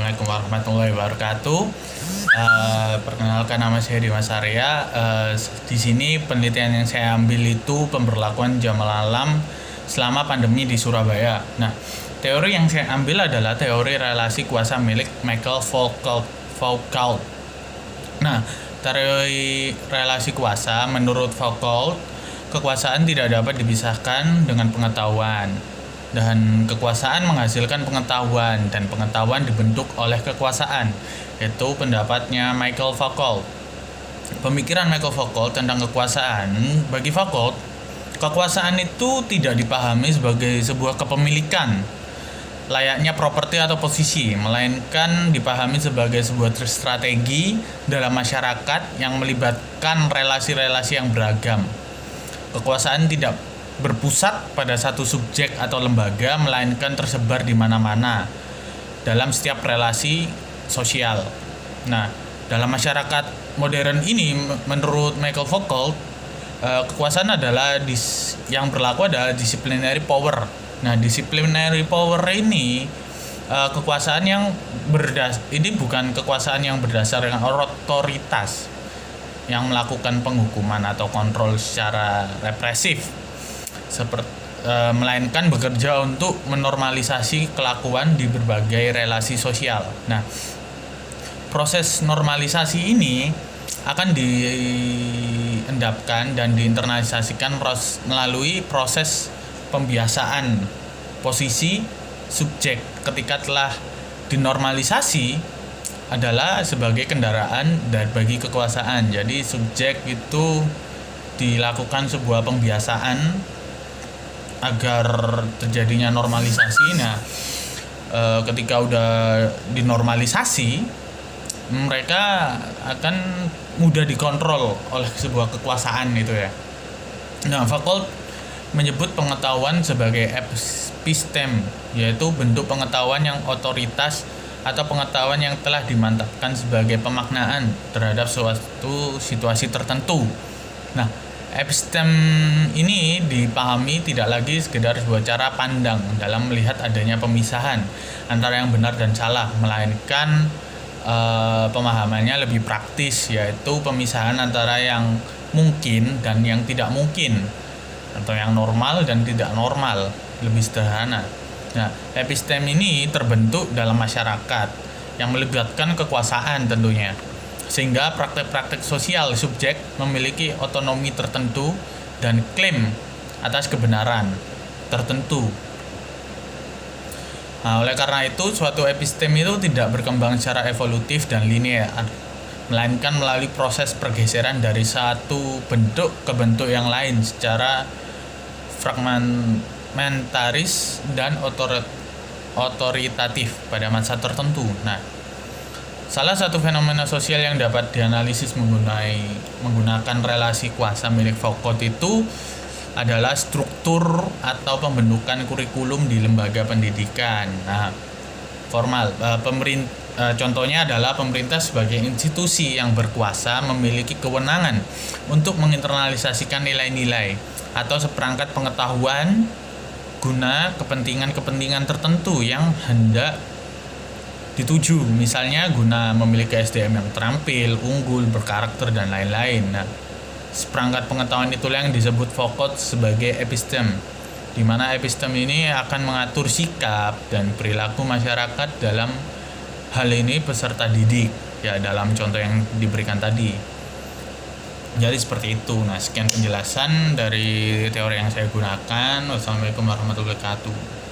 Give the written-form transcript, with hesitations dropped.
Assalamualaikum warahmatullahi wabarakatuh. Perkenalkan, nama saya Dimas Arya. Di sini penelitian yang saya ambil itu pemberlakuan jam malam selama pandemi di Surabaya. Nah, teori yang saya ambil adalah teori relasi kuasa milik Michael Foucault. Nah, teori relasi kuasa menurut Foucault, kekuasaan tidak dapat dipisahkan dengan pengetahuan. Dan kekuasaan menghasilkan pengetahuan, dan pengetahuan dibentuk oleh kekuasaan. Itu pendapatnya Michael Foucault. Pemikiran Michael Foucault tentang kekuasaan, bagi Foucault, kekuasaan itu tidak dipahami sebagai sebuah kepemilikan layaknya properti atau posisi, melainkan dipahami sebagai sebuah strategi dalam masyarakat yang melibatkan relasi-relasi yang beragam. Kekuasaan tidak berpusat pada satu subjek atau lembaga, melainkan tersebar di mana-mana dalam setiap relasi sosial. Nah, dalam masyarakat modern ini, menurut Michael Foucault, kekuasaan adalah yang berlaku adalah disciplinary power. Nah, disciplinary power ini kekuasaan yang ini bukan kekuasaan yang berdasarkan otoritas yang melakukan penghukuman atau kontrol secara represif, melainkan bekerja untuk menormalisasi kelakuan di berbagai relasi sosial. Nah, proses normalisasi ini akan diendapkan dan diinternalisasikan melalui proses pembiasaan posisi subjek ketika telah dinormalisasi adalah sebagai kendaraan bagi kekuasaan. Jadi subjek itu dilakukan sebuah pembiasaan agar terjadinya normalisasi. Nah, ketika udah dinormalisasi, mereka akan mudah dikontrol oleh sebuah kekuasaan itu ya. Nah, Foucault menyebut pengetahuan sebagai episteme, yaitu bentuk pengetahuan yang otoritas atau pengetahuan yang telah dimantapkan sebagai pemaknaan terhadap suatu situasi tertentu. Nah, episteme ini dipahami tidak lagi sekedar sebuah cara pandang dalam melihat adanya pemisahan antara yang benar dan salah, melainkan pemahamannya lebih praktis, yaitu pemisahan antara yang mungkin dan yang tidak mungkin, atau yang normal dan tidak normal, lebih sederhana. Nah, episteme ini terbentuk dalam masyarakat yang melibatkan kekuasaan tentunya, sehingga praktek-praktek sosial subjek memiliki otonomi tertentu dan klaim atas kebenaran tertentu. Nah, oleh karena itu, suatu episteme itu tidak berkembang secara evolutif dan linear, melainkan melalui proses pergeseran dari satu bentuk ke bentuk yang lain secara fragmentaris dan otoritatif pada masa tertentu. Nah, salah satu fenomena sosial yang dapat dianalisis menggunakan relasi kuasa milik Foucault itu adalah struktur atau pembentukan kurikulum di lembaga pendidikan. Nah, contohnya adalah pemerintah sebagai institusi yang berkuasa memiliki kewenangan untuk menginternalisasikan nilai-nilai atau seperangkat pengetahuan guna kepentingan-kepentingan tertentu yang hendak dituju, misalnya guna memiliki SDM yang terampil, unggul, berkarakter, dan lain-lain. Nah, seperangkat pengetahuan itulah yang disebut Foucault sebagai episteme, di mana episteme ini akan mengatur sikap dan perilaku masyarakat dalam hal ini peserta didik, ya dalam contoh yang diberikan tadi. Jadi seperti itu. Nah, sekian penjelasan dari teori yang saya gunakan. Wassalamualaikum warahmatullahi wabarakatuh.